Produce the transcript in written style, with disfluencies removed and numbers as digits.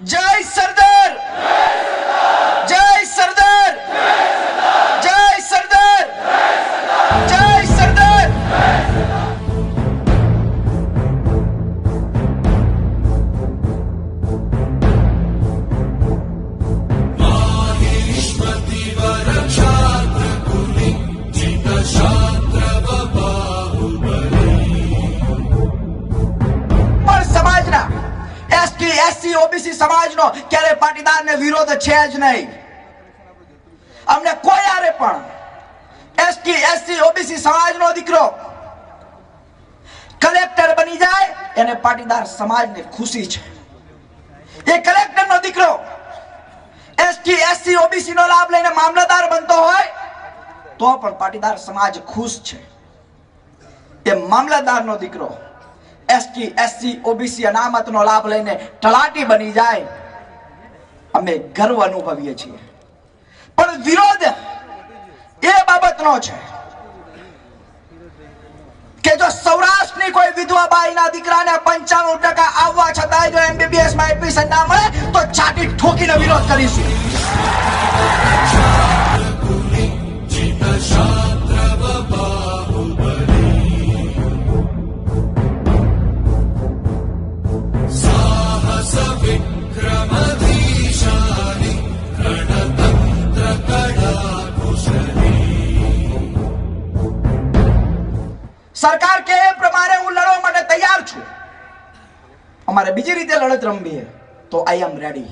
જય સરદાર, જય સરદાર, જય સરદાર, જય સરદાર. એસસી ઓબીસી સમાજનો ક્યારે પાટીદારને વિરોધ છે જ નહીં. અમને કોઈ આરે પણ એસસી ઓબીસી સમાજનો દીકરો કલેક્ટર બની જાય એને પાટીદાર સમાજને ખુશી છે. એ કલેક્ટરનો દીકરો એસસી ઓબીસી નો લાભ લઈને મામલતદાર બનતો હોય તો પણ પાટીદાર સમાજ ખુશ છે. એ મામલતદારનો દીકરો એસસી ઓબીસી અનામતનો લાભ લઈને તલાટી બની જાય અમે ગર્વ અનુભવીએ છીએ. પણ વિરોધ એ બાબતનો છે કે જો સૌરાષ્ટ્રની કોઈ વિધવા બાઈના દીકરાને 95% આવવા છતાંય જો એમબીબીએસ માં એડમિશન ના મળે તો છાતી ઠોકીને વિરોધ કરીશું. સરકાર કે એ પ્રમાણે હું લડવા માટે તૈયાર છું. અમારે બીજી રીતે લડત રમવી તો આઈ એમ રેડી.